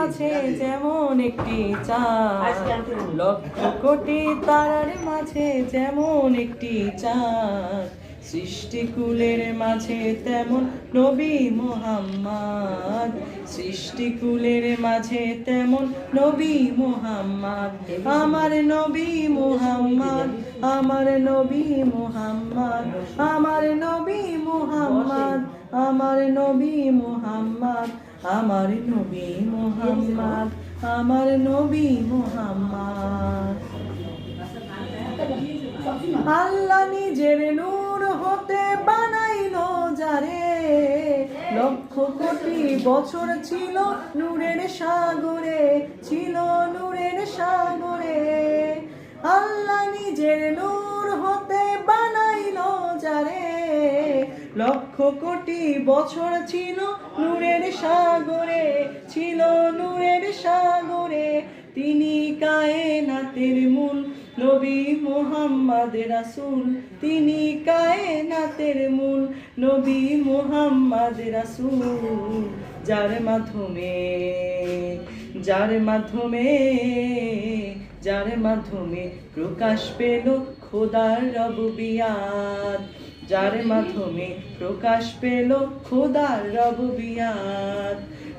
মাঝে যেমন একটি চাঁদ, লক্ষ কোটি তারার মাঝে যেমন একটি চাঁদ, সৃষ্টিকুলের মাঝে তেমন নবী মুহাম্মদ, সৃষ্টিকুলের মাঝে তেমন নবী মুহাম্মদ, আমার নবী মুহাম্মদ, আমার নবী মুহাম্মদ, আমার নবী মুহাম্মদ, আমার নবী মুহাম্মদ, আমার নবী মুহাম্মদ, আমার নবী মুহাম্মদ। আল্লাহ নিজের নূর হতে বানাইলো যারে, লক্ষ কোটি বছর ছিল নূরের সাগরে, ছিল নূরের সাগরে। আল্লাহ নিজের নূর হতে বানাইলো যারে, লক্ষ কোটি বছর ছিল নূরের সাগরে, ছিল নূরের সাগরে। তিনি কায়েনাতের মূল নবী মুহাম্মদ রাসূল, তিনি কায়েনাতের মূল নবী মুহাম্মদ রাসূল, যার মাধ্যমে যার মাধ্যমে প্রকাশ পেল খোদার রবুবিয়াত, যার মাধ্যমে প্রকাশ পেল খোদার রবুবিয়াত।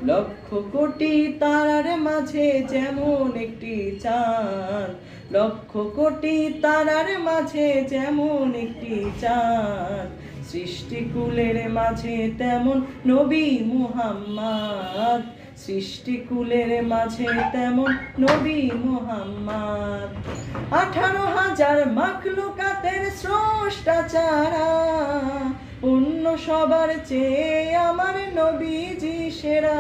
লক্ষ কোটি তারার মাঝে যেমন একটি চাঁদ, লক্ষ কোটি তারার মাঝে যেমন একটি চাঁদ, সৃষ্টিকুলের মাঝে তেমন নবী মুহাম্মদ, সৃষ্টিকুলের মাঝে তেমন নবী মুহাম্মদ। 18,000 মাখলুকাতের স্রষ্টা চারা, অন্য সবার চেয়ে আমার নবীজি সেরা,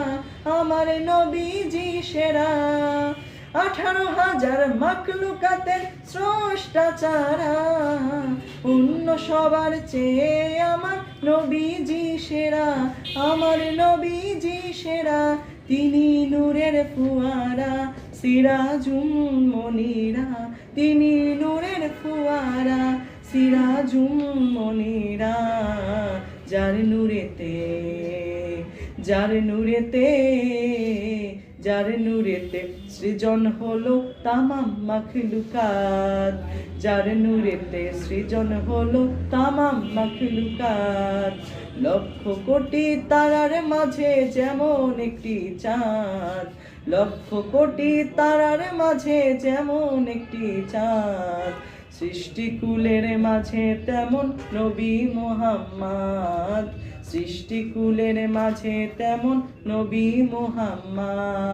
আমার নবীজি সেরা। 18,000 মাখলুকাতের স্রষ্টা চারা, অন্য সবার চেয়ে আমার নবীজি সেরা, আমার নবীজি সেরা। তিনি নূরের ফুয়ারা সিরাজুম মনিরা, তিনি নূরের ফুয়ারা সিরাজুম মনিরা, যার নূরেতে সৃজন হলো তামাম মাখলুকাত, যার নূরেতে সৃজন হলো তামাম মাখলুকাত। লক্ষ কোটি তারার মাঝে যেমন একটি চাঁদ, লক্ষ কোটি তারার মাঝে যেমন একটি চাঁদ, সৃষ্টিকুলের মাঝে তেমন নবী মুহাম্মদ, সৃষ্টিকুলের মাঝে তেমন নবী মুহাম্মদ।